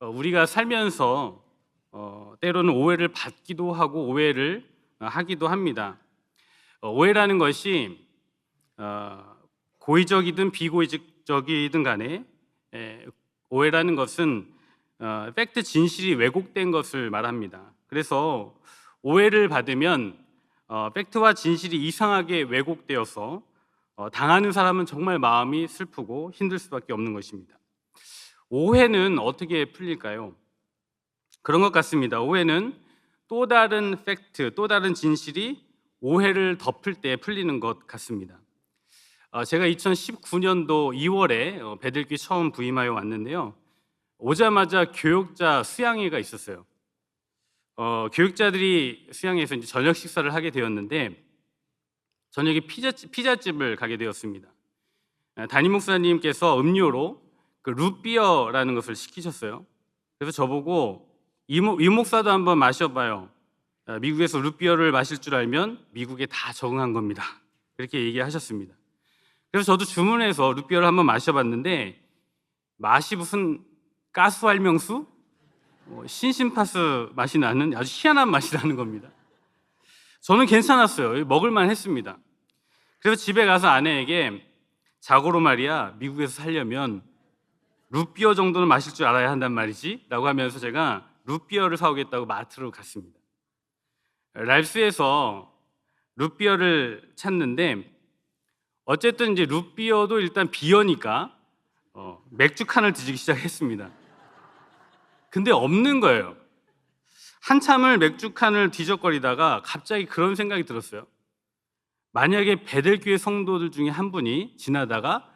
우리가 살면서 때로는 오해를 받기도 하고 오해를 하기도 합니다. 오해라는 것이 고의적이든 비고의적이든 간에 오해라는 것은 팩트 진실이 왜곡된 것을 말합니다. 그래서 오해를 받으면 팩트와 진실이 이상하게 왜곡되어서 당하는 사람은 정말 마음이 슬프고 힘들 수밖에 없는 것입니다. 오해는 어떻게 풀릴까요? 그런 것 같습니다. 오해는 또 다른 팩트, 또 다른 진실이 오해를 덮을 때 풀리는 것 같습니다. 제가 2019년도 2월에 배들기 처음 부임하여 왔는데요. 오자마자 교육자 수양회가 있었어요. 교육자들이 수양회에서 이제 저녁 식사를 하게 되었는데 저녁에 피자집을 가게 되었습니다. 담임 목사님께서 음료로 루비어라는 것을 시키셨어요. 그래서 저보고 이 목사도 한번 마셔봐요. 미국에서 루비어를 마실 줄 알면 미국에 다 적응한 겁니다. 그렇게 얘기하셨습니다. 그래서 저도 주문해서 루비어를 한번 마셔봤는데 맛이 무슨 가스활명수? 신심파스 맛이 나는 아주 희한한 맛이 나는 겁니다. 저는 괜찮았어요. 먹을만 했습니다. 그래서 집에 가서 아내에게 자고로 말이야, 미국에서 살려면 루비어 정도는 마실 줄 알아야 한단 말이지 라고 하면서 제가 루비어를 사오겠다고 마트로 갔습니다. 랄스에서 루비어를 찾는데 어쨌든 이제 루비어도 일단 비어니까 맥주 칸을 뒤지기 시작했습니다. 근데 없는 거예요. 한참을 맥주 칸을 뒤적거리다가 갑자기 그런 생각이 들었어요. 만약에 베델교회 성도들 중에 한 분이 지나다가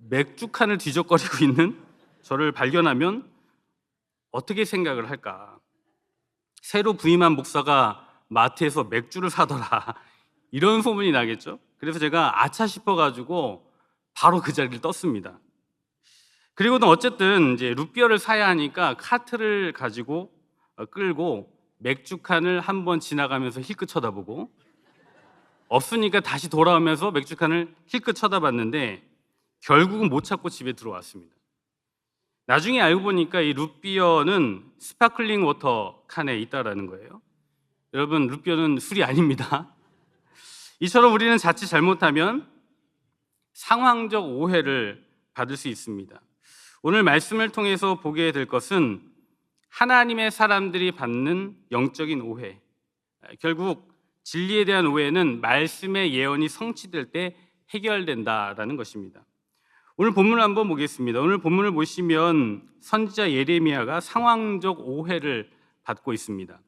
맥주 칸을 뒤적거리고 있는 저를 발견하면 어떻게 생각을 할까? 새로 부임한 목사가 마트에서 맥주를 사더라. 이런 소문이 나겠죠? 그래서 제가 아차 싶어가지고 바로 그 자리를 떴습니다. 그리고는 어쨌든 이제 루비어를 사야 하니까 카트를 가지고 끌고 맥주 칸을 한번 지나가면서 힐끗 쳐다보고 없으니까 다시 돌아오면서 맥주 칸을 힐끗 쳐다봤는데 결국은 못 찾고 집에 들어왔습니다. 나중에 알고 보니까 이 루비어는 스파클링 워터 칸에 있다라는 거예요. 여러분, 루비어는 술이 아닙니다. 이처럼 우리는 자칫 잘못하면 상황적 오해를 받을 수 있습니다. 오늘 말씀을 통해서 보게 될 것은 하나님의 사람들이 받는 영적인 오해. 결국 진리에 대한 오해는 말씀의 예언이 성취될 때 해결된다라는 것입니다. 오늘 본문을 한번 보겠습니다. 오늘 본문을 보시면 선지자 예레미야가 상황적 오해를 받고 있습니다.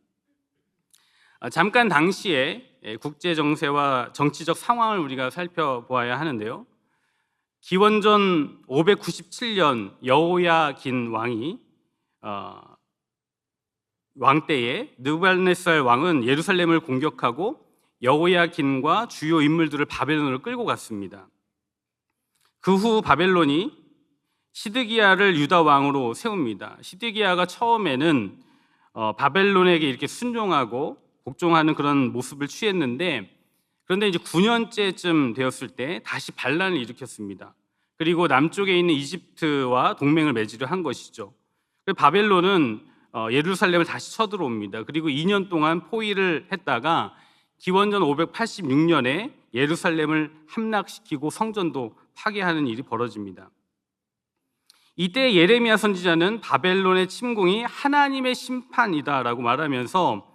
잠깐 당시에 국제 정세와 정치적 상황을 우리가 살펴보아야 하는데요. 기원전 597년 여호야긴 왕이 왕 때에 느부갓네살 왕은 예루살렘을 공격하고 여호야긴과 주요 인물들을 바벨론으로 끌고 갔습니다. 그 후 바벨론이 시드기야를 유다 왕으로 세웁니다. 시드기야가 처음에는 바벨론에게 이렇게 순종하고 복종하는 그런 모습을 취했는데 그런데 이제 9년째쯤 되었을 때 다시 반란을 일으켰습니다. 그리고 남쪽에 있는 이집트와 동맹을 맺으려 한 것이죠. 바벨론은 예루살렘을 다시 쳐들어옵니다. 그리고 2년 동안 포위를 했다가 기원전 586년에 예루살렘을 함락시키고 성전도 파괴하는 일이 벌어집니다. 이때 예레미야 선지자는 바벨론의 침공이 하나님의 심판이다라고 말하면서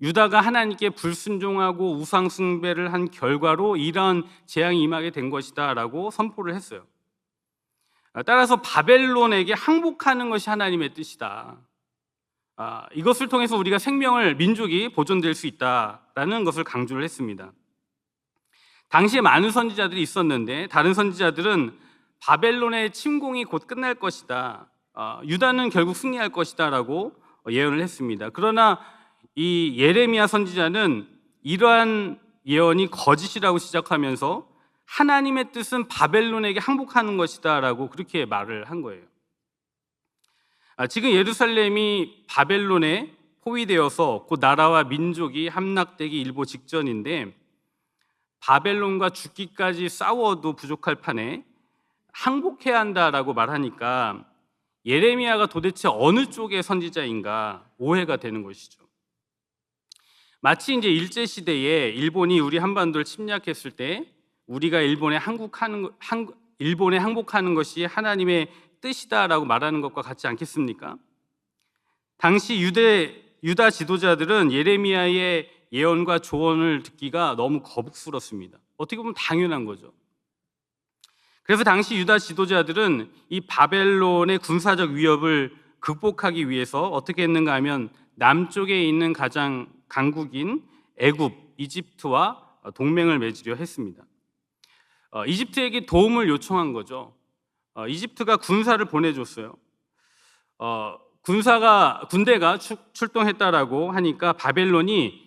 유다가 하나님께 불순종하고 우상 숭배를 한 결과로 이러한 재앙이 임하게 된 것이다라고 선포를 했어요. 따라서 바벨론에게 항복하는 것이 하나님의 뜻이다. 이것을 통해서 우리가 생명을 민족이 보존될 수 있다라는 것을 강조를 했습니다. 당시에 많은 선지자들이 있었는데 다른 선지자들은 바벨론의 침공이 곧 끝날 것이다. 유다는 결국 승리할 것이다라고 예언을 했습니다. 그러나 이 예레미야 선지자는 이러한 예언이 거짓이라고 시작하면서 하나님의 뜻은 바벨론에게 항복하는 것이다라고 그렇게 말을 한 거예요. 지금 예루살렘이 바벨론에 포위되어서 그 나라와 민족이 함락되기 일보 직전인데 바벨론과 죽기까지 싸워도 부족할 판에 항복해야 한다라고 말하니까 예레미야가 도대체 어느 쪽의 선지자인가 오해가 되는 것이죠. 마치 이제 일제 시대에 일본이 우리 한반도를 침략했을 때 우리가 일본에 항복하는 것이 하나님의 뜻이다라고 말하는 것과 같지 않겠습니까? 당시 유다 지도자들은 예레미야의 예언과 조언을 듣기가 너무 거북스럽습니다. 어떻게 보면 당연한 거죠. 그래서 당시 유다 지도자들은 이 바벨론의 군사적 위협을 극복하기 위해서 어떻게 했는가 하면 남쪽에 있는 가장 강국인 애굽, 이집트와 동맹을 맺으려 했습니다. 이집트에게 도움을 요청한 거죠. 이집트가 군사를 보내줬어요. 군대가 출동했다라고 하니까 바벨론이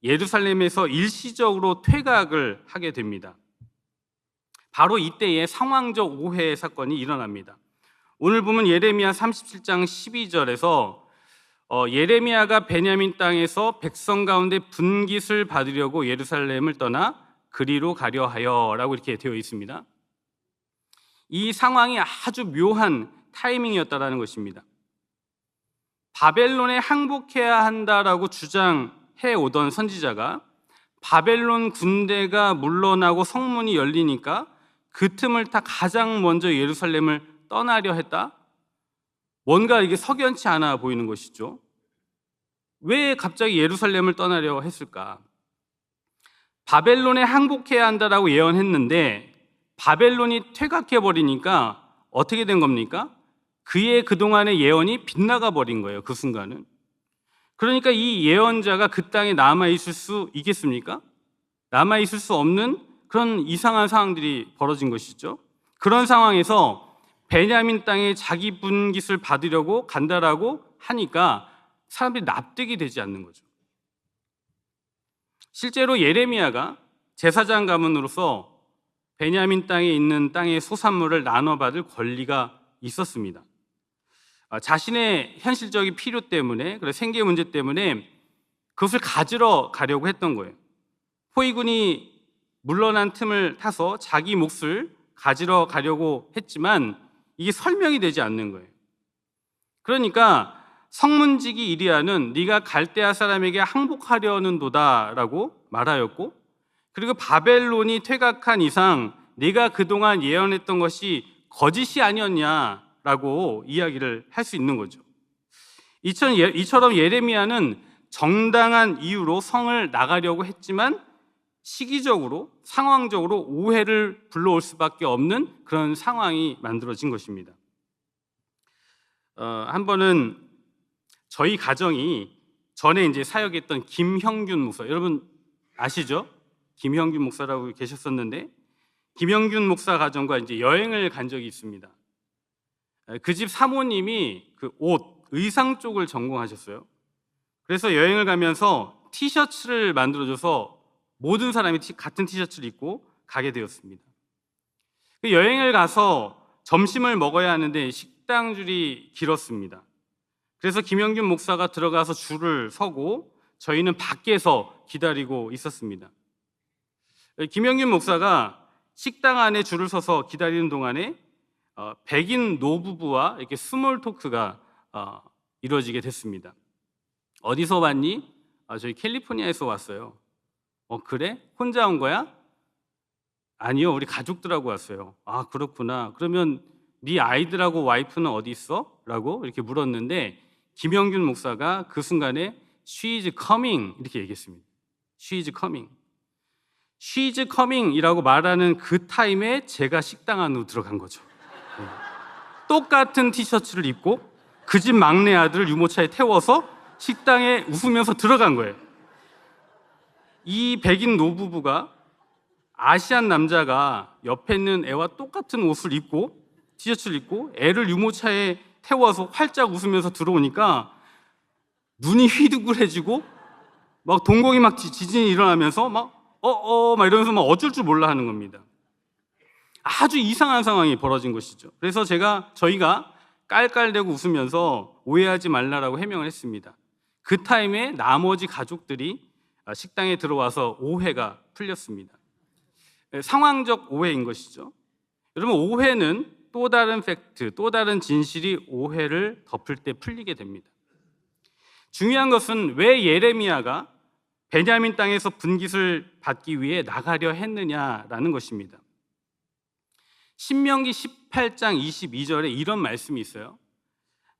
예루살렘에서 일시적으로 퇴각을 하게 됩니다. 바로 이때에 상황적 오해 사건이 일어납니다. 오늘 보면 예레미야 37장 12절에서 예레미야가 베냐민 땅에서 백성 가운데 분깃을 받으려고 예루살렘을 떠나 그리로 가려 하여라고 이렇게 되어 있습니다. 이 상황이 아주 묘한 타이밍이었다라는 것입니다. 바벨론에 항복해야 한다라고 주장해 오던 선지자가 바벨론 군대가 물러나고 성문이 열리니까 그 틈을 타 가장 먼저 예루살렘을 떠나려 했다? 뭔가 이게 석연치 않아 보이는 것이죠. 왜 갑자기 예루살렘을 떠나려 했을까? 바벨론에 항복해야 한다라고 예언했는데 바벨론이 퇴각해 버리니까 어떻게 된 겁니까? 그의 그동안의 예언이 빗나가 버린 거예요. 그 순간은. 그러니까 이 예언자가 그 땅에 남아 있을 수 있겠습니까? 남아 있을 수 없는 그런 이상한 상황들이 벌어진 것이죠. 그런 상황에서 베냐민 땅에 자기 분깃을 받으려고 간다라고 하니까 사람들이 납득이 되지 않는 거죠. 실제로 예레미야가 제사장 가문으로서 베냐민 땅에 있는 땅의 소산물을 나눠받을 권리가 있었습니다. 자신의 현실적인 필요 때문에, 그리고 생계 문제 때문에 그것을 가지러 가려고 했던 거예요. 포위군이 물러난 틈을 타서 자기 몫을 가지러 가려고 했지만 이게 설명이 되지 않는 거예요. 그러니까 성문지기 이리야는 네가 갈대아 사람에게 항복하려는 도다라고 말하였고, 그리고 바벨론이 퇴각한 이상 네가 그동안 예언했던 것이 거짓이 아니었냐라고 이야기를 할 수 있는 거죠. 이처럼 예레미야는 정당한 이유로 성을 나가려고 했지만 시기적으로, 상황적으로 오해를 불러올 수밖에 없는 그런 상황이 만들어진 것입니다. 한 번은 저희 가정이 전에 이제 사역했던 김형균 목사, 여러분 아시죠? 김형균 목사라고 계셨었는데 김형균 목사 가정과 이제 여행을 간 적이 있습니다. 그 집 사모님이 그 의상 쪽을 전공하셨어요. 그래서 여행을 가면서 티셔츠를 만들어줘서 모든 사람이 같은 티셔츠를 입고 가게 되었습니다. 그 여행을 가서 점심을 먹어야 하는데 식당 줄이 길었습니다. 그래서 김영균 목사가 들어가서 줄을 서고 저희는 밖에서 기다리고 있었습니다. 김영균 목사가 식당 안에 줄을 서서 기다리는 동안에 백인 노부부와 이렇게 스몰 토크가 이루어지게 됐습니다. 어디서 왔니? 저희 캘리포니아에서 왔어요. 그래? 혼자 온 거야? 아니요, 우리 가족들하고 왔어요. 아, 그렇구나. 그러면 네 아이들하고 와이프는 어디 있어? 라고 이렇게 물었는데 김영균 목사가 그 순간에 She is coming 이렇게 얘기했습니다. She is coming. She is coming 이라고 말하는 그 타임에 제가 식당 안으로 들어간 거죠. 똑같은 티셔츠를 입고 그 집 막내 아들을 유모차에 태워서 식당에 웃으면서 들어간 거예요. 이 백인 노부부가 아시안 남자가 옆에 있는 애와 똑같은 옷을 입고 티셔츠를 입고 애를 유모차에 태워서 활짝 웃으면서 들어오니까 눈이 휘둥그레지고 막 동공이 막 지진이 일어나면서 막 이러면서 막 어쩔 줄 몰라 하는 겁니다. 아주 이상한 상황이 벌어진 것이죠. 그래서 저희가 깔깔대고 웃으면서 오해하지 말라라고 해명을 했습니다. 그 타임에 나머지 가족들이 식당에 들어와서 오해가 풀렸습니다. 상황적 오해인 것이죠. 여러분, 오해는 또 다른 팩트, 또 다른 진실이 오해를 덮을 때 풀리게 됩니다. 중요한 것은 왜 예레미야가 베냐민 땅에서 분깃을 받기 위해 나가려 했느냐라는 것입니다. 신명기 18장 22절에 이런 말씀이 있어요.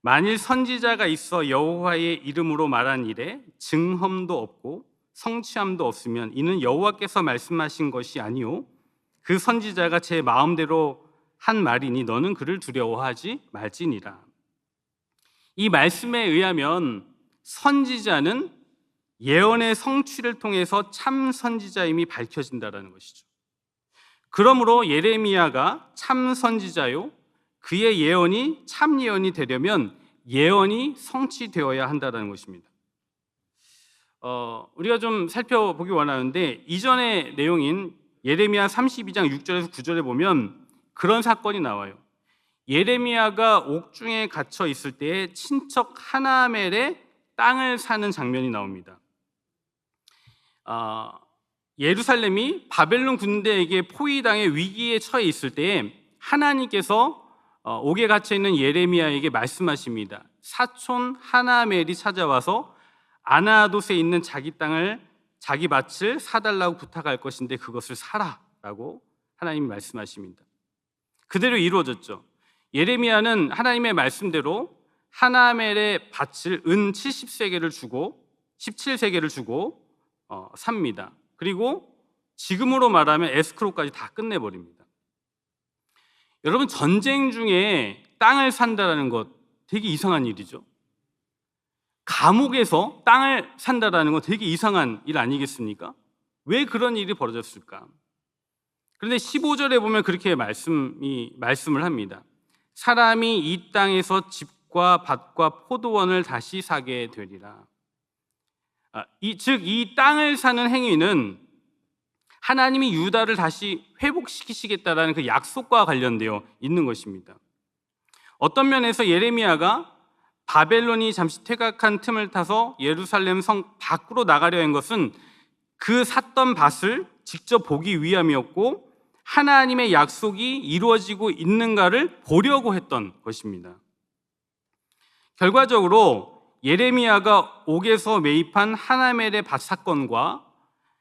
만일 선지자가 있어 여호와의 이름으로 말한 일에 증험도 없고 성취함도 없으면 이는 여호와께서 말씀하신 것이 아니요 그 선지자가 제 마음대로 한 말이니 너는 그를 두려워하지 말지니라. 이 말씀에 의하면 선지자는 예언의 성취를 통해서 참 선지자임이 밝혀진다는 것이죠. 그러므로 예레미야가 참 선지자요 그의 예언이 참 예언이 되려면 예언이 성취되어야 한다는 것입니다. 우리가 좀 살펴보기 원하는데 이전의 내용인 예레미야 32장 6절에서 9절에 보면 그런 사건이 나와요. 예레미야가 옥중에 갇혀 있을 때에 친척 하나멜의 땅을 사는 장면이 나옵니다. 예루살렘이 바벨론 군대에게 포위당해 위기에 처해 있을 때에 하나님께서 옥에 갇혀 있는 예레미야에게 말씀하십니다. 사촌 하나멜이 찾아와서 아나돗에 있는 자기 땅을 자기 밭을 사달라고 부탁할 것인데 그것을 사라라고 하나님이 말씀하십니다. 그대로 이루어졌죠. 예레미야는 하나님의 말씀대로 하나멜의 밭을 은 70세겔을 주고 17세겔을 주고 삽니다. 그리고 지금으로 말하면 에스크로까지 다 끝내버립니다. 여러분, 전쟁 중에 땅을 산다는 것 되게 이상한 일이죠. 감옥에서 땅을 산다는 건 되게 이상한 일 아니겠습니까? 왜 그런 일이 벌어졌을까? 그런데 15절에 보면 그렇게 말씀을 합니다. 사람이 이 땅에서 집과 밭과 포도원을 다시 사게 되리라. 즉 이 땅을 사는 행위는 하나님이 유다를 다시 회복시키시겠다라는 그 약속과 관련되어 있는 것입니다. 어떤 면에서 예레미야가 바벨론이 잠시 퇴각한 틈을 타서 예루살렘 성 밖으로 나가려 한 것은 그 샀던 밭을 직접 보기 위함이었고 하나님의 약속이 이루어지고 있는가를 보려고 했던 것입니다. 결과적으로 예레미야가 옥에서 매입한 하나멜의 밭 사건과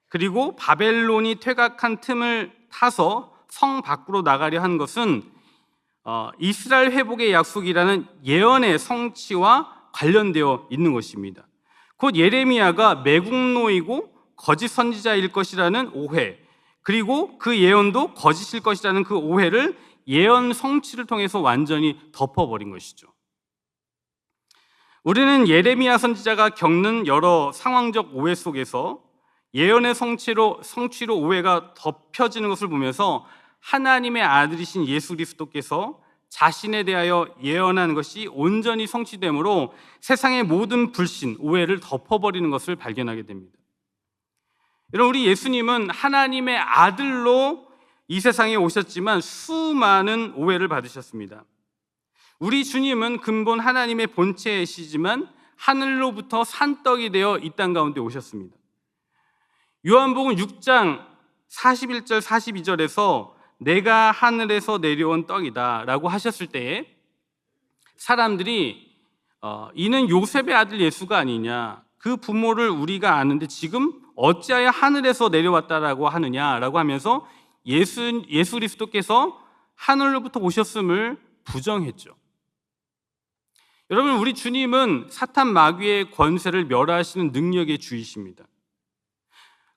그리고 바벨론이 퇴각한 틈을 타서 성 밖으로 나가려 한 것은 이스라엘 회복의 약속이라는 예언의 성취와 관련되어 있는 것입니다. 곧 예레미야가 매국노이고 거짓 선지자일 것이라는 오해, 그리고 그 예언도 거짓일 것이라는 그 오해를 예언 성취를 통해서 완전히 덮어버린 것이죠. 우리는 예레미야 선지자가 겪는 여러 상황적 오해 속에서 예언의 성취로 오해가 덮여지는 것을 보면서 하나님의 아들이신 예수 그리스도께서 자신에 대하여 예언한 것이 온전히 성취되므로 세상의 모든 불신, 오해를 덮어버리는 것을 발견하게 됩니다. 여러분, 우리 예수님은 하나님의 아들로 이 세상에 오셨지만 수많은 오해를 받으셨습니다. 우리 주님은 근본 하나님의 본체이시지만 하늘로부터 산떡이 되어 이 땅 가운데 오셨습니다. 요한복음 6장 41절 42절에서 내가 하늘에서 내려온 떡이다 라고 하셨을 때에 사람들이 이는 요셉의 아들 예수가 아니냐, 그 부모를 우리가 아는데 지금 어찌하여 하늘에서 내려왔다라고 하느냐라고 하면서 예수 그리스도께서 하늘로부터 오셨음을 부정했죠. 여러분, 우리 주님은 사탄 마귀의 권세를 멸하시는 능력의 주이십니다.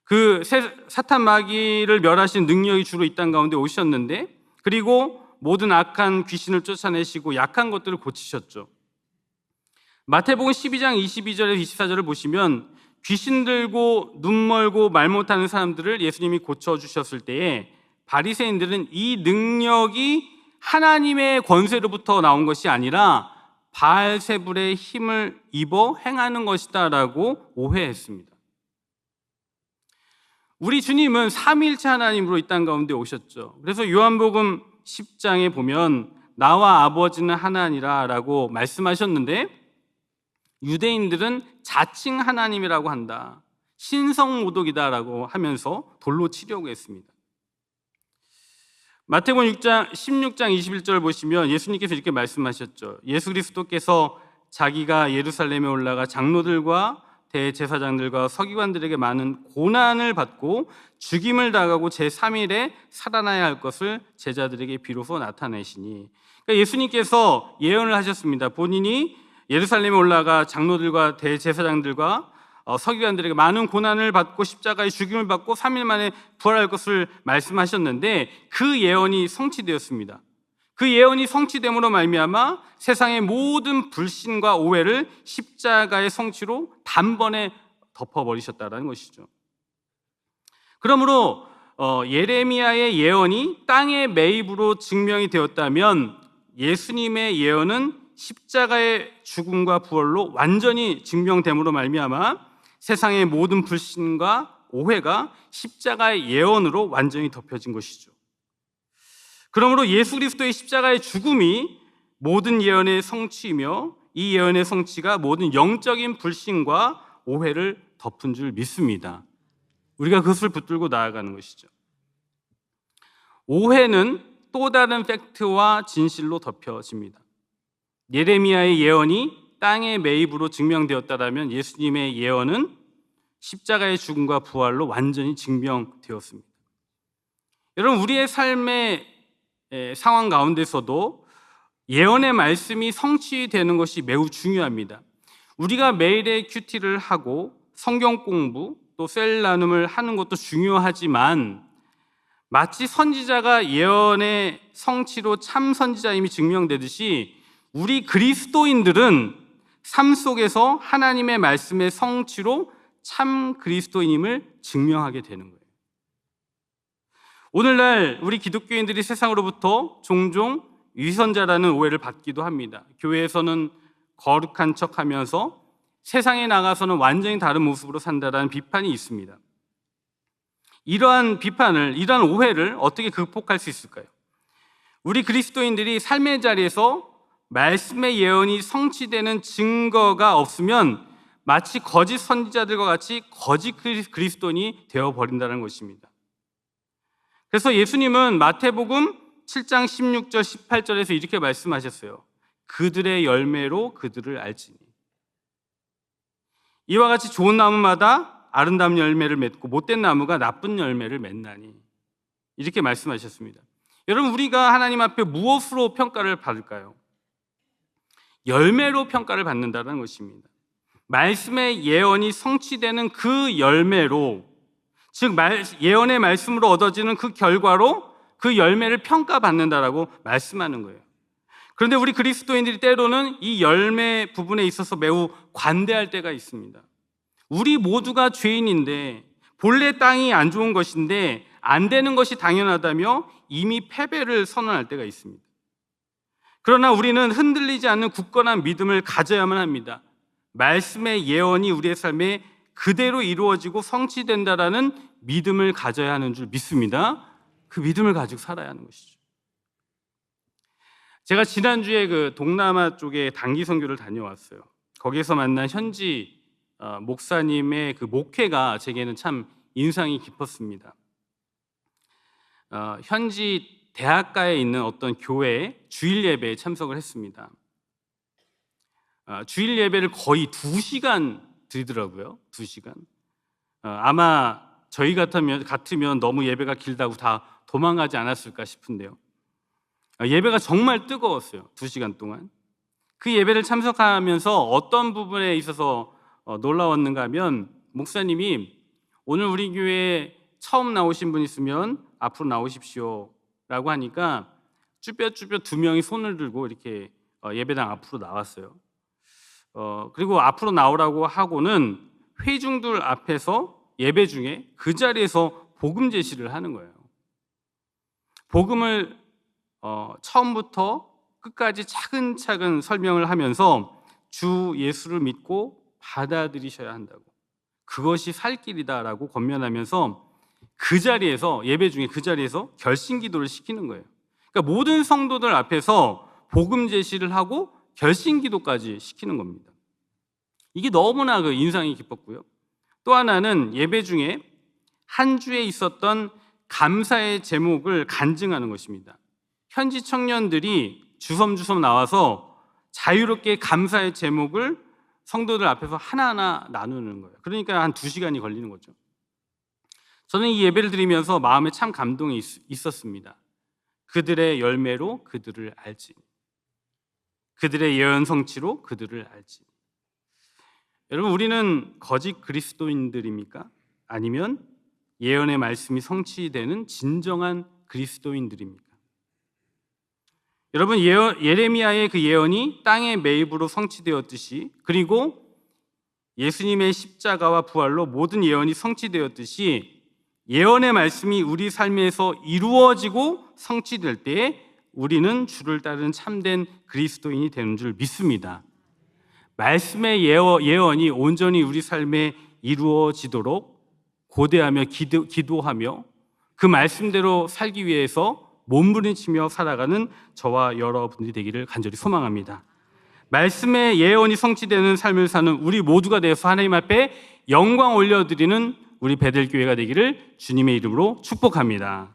그 사탄 마귀를 멸하시는 능력이 주로 이 땅 가운데 오셨는데, 그리고 모든 악한 귀신을 쫓아내시고 약한 것들을 고치셨죠. 마태복음 12장 22절에서 24절을 보시면 귀신 들고 눈 멀고 말 못하는 사람들을 예수님이 고쳐주셨을 때에 바리새인들은 이 능력이 하나님의 권세로부터 나온 것이 아니라 바알세불의 힘을 입어 행하는 것이다 라고 오해했습니다. 우리 주님은 삼위일체 하나님으로 이 땅 가운데 오셨죠. 그래서 요한복음 10장에 보면 나와 아버지는 하나니라 라고 말씀하셨는데, 유대인들은 자칭 하나님이라고 한다, 신성모독이다 라고 하면서 돌로 치려고 했습니다. 마태복음 16장 21절 보시면 예수님께서 이렇게 말씀하셨죠. 예수 그리스도께서 자기가 예루살렘에 올라가 장로들과 대제사장들과 서기관들에게 많은 고난을 받고 죽임을 당하고 제3일에 살아나야 할 것을 제자들에게 비로소 나타내시니, 그러니까 예수님께서 예언을 하셨습니다. 본인이 예루살렘에 올라가 장로들과 대제사장들과 서기관들에게 많은 고난을 받고 십자가의 죽임을 받고 3일 만에 부활할 것을 말씀하셨는데, 그 예언이 성취되었습니다. 그 예언이 성취됨으로 말미암아 세상의 모든 불신과 오해를 십자가의 성취로 단번에 덮어버리셨다는 것이죠. 그러므로 예레미야의 예언이 땅의 매입으로 증명이 되었다면, 예수님의 예언은 십자가의 죽음과 부활로 완전히 증명됨으로 말미암아 세상의 모든 불신과 오해가 십자가의 예언으로 완전히 덮여진 것이죠. 그러므로 예수 그리스도의 십자가의 죽음이 모든 예언의 성취이며, 이 예언의 성취가 모든 영적인 불신과 오해를 덮은 줄 믿습니다. 우리가 그것을 붙들고 나아가는 것이죠. 오해는 또 다른 팩트와 진실로 덮여집니다. 예레미야의 예언이 땅의 매입으로 증명되었다면, 예수님의 예언은 십자가의 죽음과 부활로 완전히 증명되었습니다. 여러분, 우리의 삶의 상황 가운데서도 예언의 말씀이 성취되는 것이 매우 중요합니다. 우리가 매일의 큐티를 하고 성경 공부 또 셀 나눔을 하는 것도 중요하지만, 마치 선지자가 예언의 성취로 참 선지자임이 증명되듯이 우리 그리스도인들은 삶 속에서 하나님의 말씀의 성취로 참 그리스도인임을 증명하게 되는 거예요. 오늘날 우리 기독교인들이 세상으로부터 종종 위선자라는 오해를 받기도 합니다. 교회에서는 거룩한 척하면서 세상에 나가서는 완전히 다른 모습으로 산다라는 비판이 있습니다. 이러한 오해를 어떻게 극복할 수 있을까요? 우리 그리스도인들이 삶의 자리에서 말씀의 예언이 성취되는 증거가 없으면 마치 거짓 선지자들과 같이 거짓 그리스도인이 되어버린다는 것입니다. 그래서 예수님은 마태복음 7장 16절 18절에서 이렇게 말씀하셨어요. 그들의 열매로 그들을 알지니. 이와 같이 좋은 나무마다 아름다운 열매를 맺고 못된 나무가 나쁜 열매를 맺나니. 이렇게 말씀하셨습니다. 여러분, 우리가 하나님 앞에 무엇으로 평가를 받을까요? 열매로 평가를 받는다는 것입니다. 말씀의 예언이 성취되는 그 열매로, 즉 예언의 말씀으로 얻어지는 그 결과로 그 열매를 평가받는다라고 말씀하는 거예요. 그런데 우리 그리스도인들이 때로는 이 열매 부분에 있어서 매우 관대할 때가 있습니다. 우리 모두가 죄인인데, 본래 땅이 안 좋은 것인데 안 되는 것이 당연하다며 이미 패배를 선언할 때가 있습니다. 그러나 우리는 흔들리지 않는 굳건한 믿음을 가져야만 합니다. 말씀의 예언이 우리의 삶에 그대로 이루어지고 성취된다라는 믿음을 가져야 하는 줄 믿습니다. 그 믿음을 가지고 살아야 하는 것이죠. 제가 지난주에 그 동남아 쪽에 단기 선교를 다녀왔어요. 거기에서 만난 현지 목사님의 그 목회가 제게는 참 인상이 깊었습니다. 현지 대학가에 있는 어떤 교회에 주일 예배에 참석을 했습니다. 주일 예배를 거의 2시간 드리더라고요. 2시간. 아마 저희 같으면 너무 예배가 길다고 다 도망가지 않았을까 싶은데요. 예배가 정말 뜨거웠어요. 2시간 동안. 그 예배를 참석하면서 어떤 부분에 있어서 놀라웠는가 하면, 목사님이 오늘 우리 교회에 처음 나오신 분 있으면 앞으로 나오십시오 라고 하니까 쭈뼛쭈뼛 2명이 손을 들고 이렇게 예배당 앞으로 나왔어요. 그리고 앞으로 나오라고 하고는 회중들 앞에서 예배 중에 그 자리에서 복음 제시를 하는 거예요. 복음을 처음부터 끝까지 차근차근 설명을 하면서 주 예수를 믿고 받아들이셔야 한다고, 그것이 살 길이다라고 권면하면서 그 자리에서, 예배 중에 그 자리에서 결심 기도를 시키는 거예요. 그러니까 모든 성도들 앞에서 복음 제시를 하고 결심 기도까지 시키는 겁니다. 이게 너무나 인상이 깊었고요. 또 하나는 예배 중에 한 주에 있었던 감사의 제목을 간증하는 것입니다. 현지 청년들이 주섬주섬 나와서 자유롭게 감사의 제목을 성도들 앞에서 하나하나 나누는 거예요. 그러니까 한 2시간이 걸리는 거죠. 저는 이 예배를 드리면서 마음에 참 감동이 있었습니다. 그들의 열매로 그들을 알지, 그들의 예언 성취로 그들을 알지. 여러분, 우리는 거짓 그리스도인들입니까? 아니면 예언의 말씀이 성취되는 진정한 그리스도인들입니까? 여러분, 예레미야의 그 예언이 땅의 매입으로 성취되었듯이, 그리고 예수님의 십자가와 부활로 모든 예언이 성취되었듯이 예언의 말씀이 우리 삶에서 이루어지고 성취될 때에 우리는 주를 따르는 참된 그리스도인이 되는 줄 믿습니다. 말씀의 예언이 온전히 우리 삶에 이루어지도록 고대하며 기도하며 그 말씀대로 살기 위해서 몸부림치며 살아가는 저와 여러분들이 되기를 간절히 소망합니다. 말씀의 예언이 성취되는 삶을 사는 우리 모두가 되어서 하나님 앞에 영광 올려드리는 우리 베델교회가 되기를 주님의 이름으로 축복합니다.